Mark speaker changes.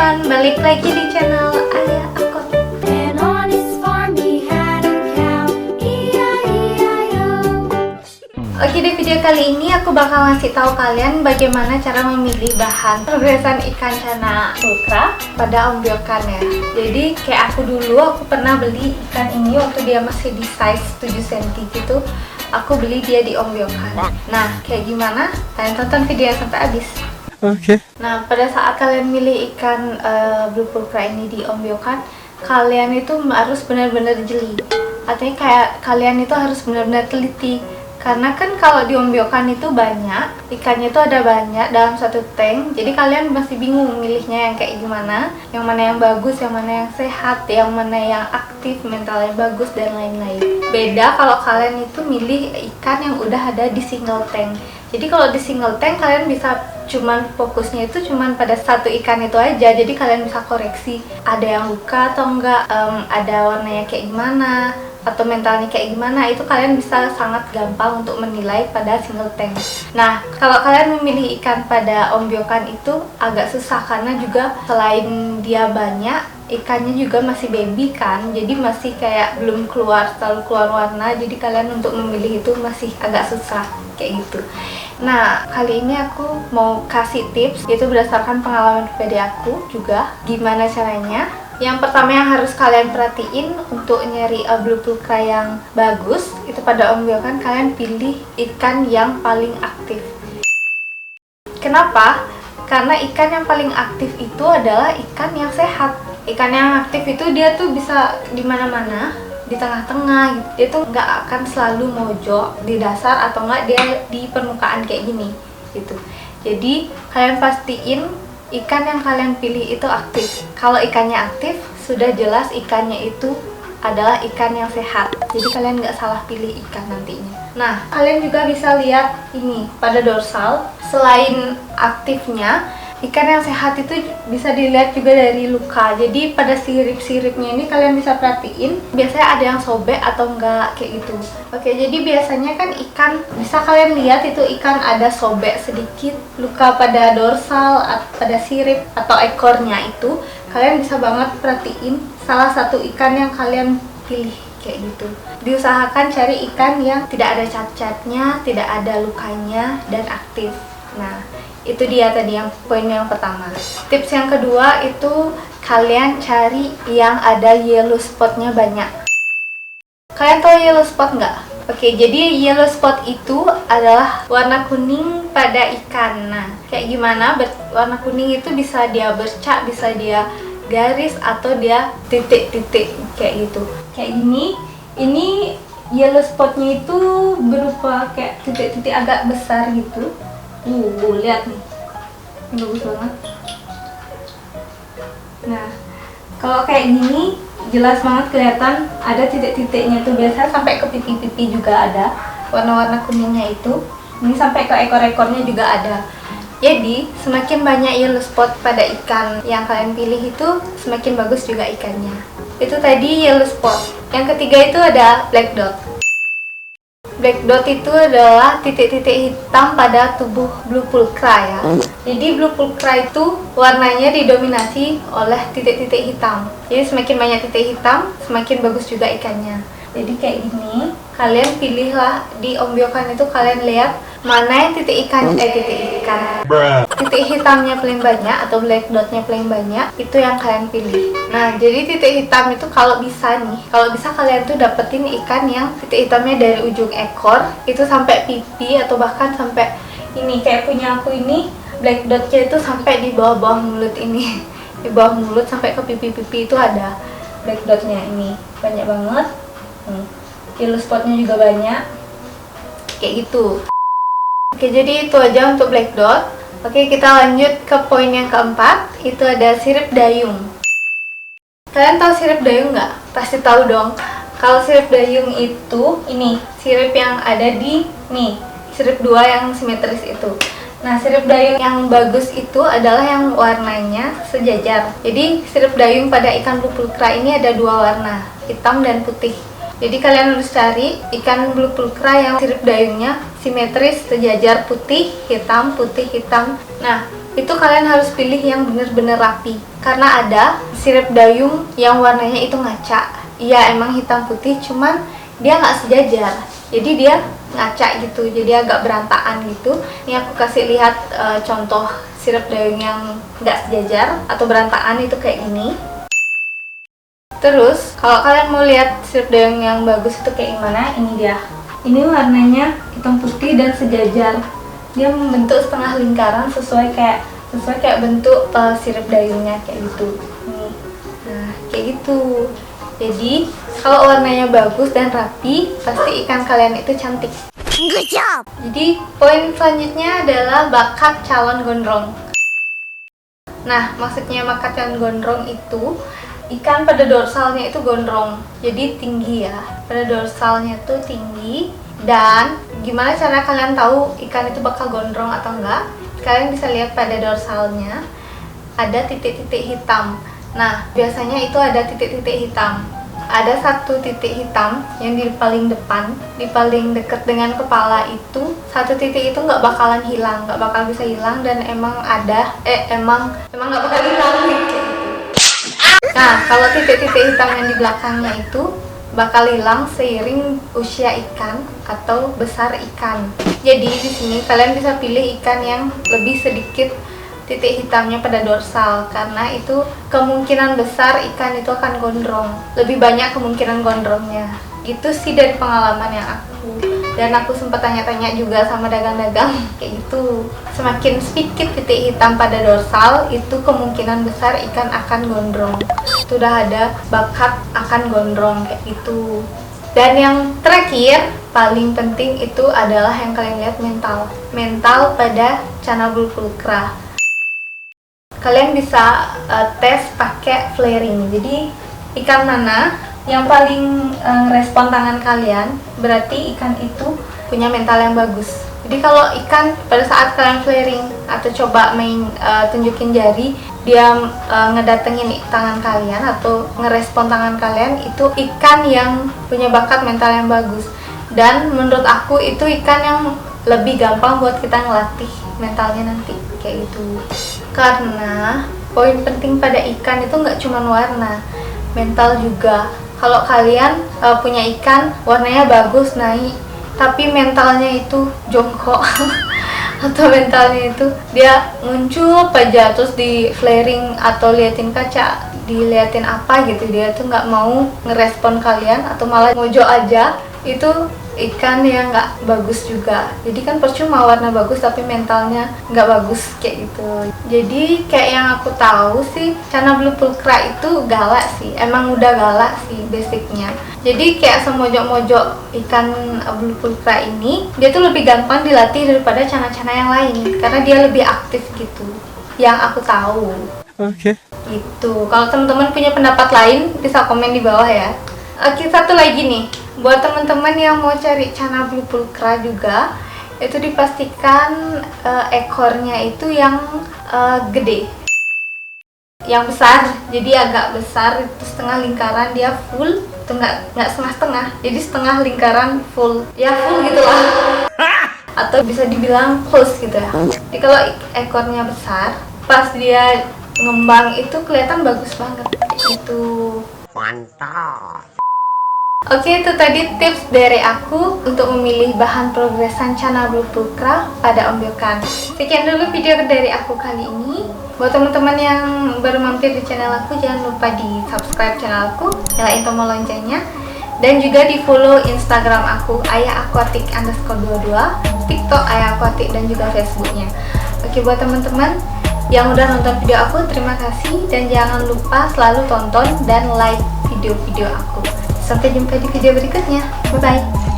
Speaker 1: teman-teman, balik lagi di channel Ayah Akot.
Speaker 2: And on his farm he had a cow, E-I-E-I-O.
Speaker 1: Oke, di video kali ini aku bakal ngasih tahu kalian bagaimana cara memilih bahan peresan ikan cana ultra pada ombyokannya. Jadi kayak aku pernah beli ikan ini waktu dia masih di size 7 cm gitu. Aku beli dia di ombyokan. Nah, kayak gimana? Kalian tonton video sampai habis.
Speaker 3: Oke.
Speaker 1: Nah, pada saat kalian milih ikan blue pulcra ini di ombyokan, kalian itu harus benar-benar jeli. Artinya kayak kalian itu harus benar-benar teliti. Karena kan kalau di ombyokan itu banyak, ikannya itu ada banyak dalam satu tank. Jadi kalian masih bingung milihnya yang kayak gimana, yang mana yang bagus, yang mana yang sehat, yang mana yang aktif, mentalnya bagus, dan lain-lain. Beda kalau kalian itu milih ikan yang udah ada di single tank. Jadi kalau di single tank kalian bisa cuman fokusnya itu cuman pada satu ikan itu aja. Jadi kalian bisa koreksi ada yang luka atau enggak, ada warnanya kayak gimana, atau mentalnya kayak gimana. Itu kalian bisa sangat gampang untuk menilai pada single tank. Nah, kalau kalian memilih ikan pada ombyokan itu agak susah karena juga selain dia banyak, ikannya juga masih baby kan, jadi masih kayak belum terlalu keluar warna. Jadi kalian untuk memilih itu masih agak susah kayak gitu. Nah, kali ini aku mau kasih tips, itu berdasarkan pengalaman pribadi aku juga, gimana caranya. Yang pertama yang harus kalian perhatiin untuk nyari blue pulcra yang bagus, itu pada ombyokan kalian pilih ikan yang paling aktif. Kenapa? Karena ikan yang paling aktif itu adalah ikan yang sehat. Ikan yang aktif itu dia tuh bisa di mana-mana, di tengah-tengah gitu. Dia tuh nggak akan selalu mojok di dasar atau nggak dia di permukaan kayak gini gitu. Jadi kalian pastiin ikan yang kalian pilih itu aktif. Kalau ikannya aktif, sudah jelas ikannya itu adalah ikan yang sehat. Jadi kalian nggak salah pilih ikan nantinya. Nah, kalian juga bisa lihat ini pada dorsal. Selain aktifnya, ikan yang sehat itu bisa dilihat juga dari luka. Jadi pada sirip-siripnya ini kalian bisa perhatiin, biasanya ada yang sobek atau enggak kayak gitu. Oke, jadi biasanya kan ikan, bisa kalian lihat itu ikan ada sobek sedikit, luka pada dorsal, pada sirip atau ekornya itu. Kalian bisa banget perhatiin salah satu ikan yang kalian pilih kayak gitu. Diusahakan cari ikan yang tidak ada cacatnya, tidak ada lukanya, dan aktif. Nah, itu dia tadi yang poin yang pertama. Tips yang kedua itu kalian cari yang ada yellow spotnya banyak. Kalian tahu yellow spot nggak? Oke, jadi yellow spot itu adalah warna kuning pada ikan. Nah, kayak gimana? Warna kuning itu bisa dia bercak, bisa dia garis, atau dia titik-titik kayak gitu. Kayak gini. Ini yellow spotnya itu berupa kayak titik-titik agak besar gitu. Lihat nih, bagus banget. Nah, kalau kayak gini jelas banget kelihatan ada titik-titiknya tuh, biasanya sampai ke pipi-pipi juga ada warna-warna kuningnya itu. Ini sampai ke ekor-ekornya juga ada. Jadi semakin banyak yellow spot pada ikan yang kalian pilih itu, semakin bagus juga ikannya. Itu tadi yellow spot. Yang ketiga itu ada black dot. Black dot itu adalah titik-titik hitam pada tubuh blue pulcra ya. Jadi blue pulcra itu warnanya didominasi oleh titik-titik hitam. Jadi semakin banyak titik hitam, semakin bagus juga ikannya. Jadi kayak gini, kalian pilihlah di ombyokan itu, kalian lihat mana yang titik hitamnya paling banyak atau black dotnya paling banyak, itu yang kalian pilih. Nah, jadi titik hitam itu kalau bisa kalian tuh dapetin ikan yang titik hitamnya dari ujung ekor itu sampai pipi, atau bahkan sampai ini kayak punya aku ini, black dotnya itu sampai di bawah-bawah mulut ini. Di bawah mulut sampai ke pipi-pipi itu ada black dotnya ini, banyak banget. Yellow spotnya juga banyak kayak gitu. Oke, jadi itu aja untuk black dot. Oke, kita lanjut ke poin yang keempat, itu ada sirip dayung. Kalian tahu sirip dayung nggak? Pasti tahu dong. Kalau sirip dayung itu, ini sirip yang ada di sirip 2 yang simetris itu. Nah, sirip dayung yang bagus itu adalah yang warnanya sejajar. Jadi sirip dayung pada ikan blue pulcra ini ada 2 warna, hitam dan putih. Jadi kalian harus cari ikan blue pulcra yang sirip dayungnya simetris, sejajar, putih, hitam, putih, hitam. Nah, itu kalian harus pilih yang bener-bener rapi, karena ada sirip dayung yang warnanya itu ngaca. Iya emang hitam putih, cuman dia nggak sejajar, jadi dia ngaca gitu, jadi agak berantakan gitu. Ini aku kasih lihat contoh sirip dayung yang nggak sejajar atau berantakan itu kayak gini. Terus kalau kalian mau lihat sirip dayung yang bagus itu kayak gimana, ini dia. Ini warnanya hitam putih dan sejajar. Dia membentuk setengah lingkaran sesuai kayak bentuk sirip dayungnya kayak gitu. Nih. Nah, kayak gitu. Jadi, kalau warnanya bagus dan rapi, pasti ikan kalian itu cantik.
Speaker 2: Good job!
Speaker 1: Jadi, poin selanjutnya adalah bakat calon gondrong. Nah, maksudnya bakat calon gondrong itu ikan pada dorsalnya itu gondrong, jadi tinggi ya. Pada dorsalnya tuh tinggi. Dan gimana cara kalian tahu ikan itu bakal gondrong atau enggak? Kalian bisa lihat pada dorsalnya ada titik-titik hitam. Nah, biasanya itu ada titik-titik hitam. Ada satu titik hitam yang di paling depan, di paling dekat dengan kepala itu. Satu titik itu nggak bakalan hilang, nggak bakal bisa hilang, dan emang nggak bakal hilang gitu. Nah, kalau titik-titik hitam yang di belakangnya itu bakal hilang seiring usia ikan atau besar ikan. Jadi di sini kalian bisa pilih ikan yang lebih sedikit titik hitamnya pada dorsal, karena itu kemungkinan besar ikan itu akan gondrong. Lebih banyak kemungkinan gondrongnya. Itu sih dari pengalaman yang dan aku sempat tanya-tanya juga sama dagang-dagang kayak gitu. Semakin sedikit titik hitam pada dorsal, itu kemungkinan besar ikan akan gondrong. Sudah ada bakat akan gondrong kayak gitu. Dan yang terakhir, paling penting itu adalah yang kalian lihat, mental pada Channa Blue Pulchra. Kalian bisa tes pakai flaring. Jadi ikan mana yang paling respon tangan kalian, berarti ikan itu punya mental yang bagus. Jadi kalau ikan pada saat kalian flaring atau coba main tunjukin jari, dia ngedatengin tangan kalian atau ngerespon tangan kalian, itu ikan yang punya bakat mental yang bagus. Dan menurut aku itu ikan yang lebih gampang buat kita ngelatih mentalnya nanti kayak gitu. Karena poin penting pada ikan itu nggak cuma warna, mental juga. Kalau kalian punya ikan warnanya bagus naik, tapi mentalnya itu jongkok atau mentalnya itu dia muncul aja terus di flaring atau liatin kaca, diliatin apa gitu, dia tuh nggak mau ngerespon kalian atau malah mojok aja, itu ikan yang nggak bagus juga. Jadi kan percuma warna bagus tapi mentalnya nggak bagus kayak gitu. Jadi kayak yang aku tahu sih, Channa Blue Pulchra itu galak sih, emang udah galak sih basicnya. Jadi kayak semojok-mojok ikan Blue Pulchra ini, dia tuh lebih gampang dilatih daripada Channa-Channa yang lain karena dia lebih aktif gitu, yang aku tahu.
Speaker 3: Oke.
Speaker 1: Gitu. Kalau teman-teman punya pendapat lain bisa komen di bawah ya. Oke, satu lagi nih, buat teman-teman yang mau cari Channa Blue Pulchra juga, itu dipastikan ekornya itu yang gede, yang besar. Jadi agak besar, itu setengah lingkaran dia full, itu nggak setengah-setengah, jadi setengah lingkaran full, ya full gitulah, atau bisa dibilang close gitu ya. Jadi kalau ekornya besar, pas dia ngembang itu kelihatan bagus banget gitu.
Speaker 3: Mantap.
Speaker 1: Oke, itu tadi tips dari aku untuk memilih bahan progresan Channa Blue Pulchra pada ombyokan. Sekian dulu video dari aku kali ini. Buat teman-teman yang baru mampir di channel aku, jangan lupa di subscribe channel aku, nyalain tombol loncengnya, dan juga di follow Instagram aku ayahaquatic_22, TikTok ayahaquatic, dan juga Facebooknya. Oke, buat teman-teman yang udah nonton video aku, terima kasih, dan jangan lupa selalu tonton dan like video-video aku. Sampai jumpa di video berikutnya. Bye-bye.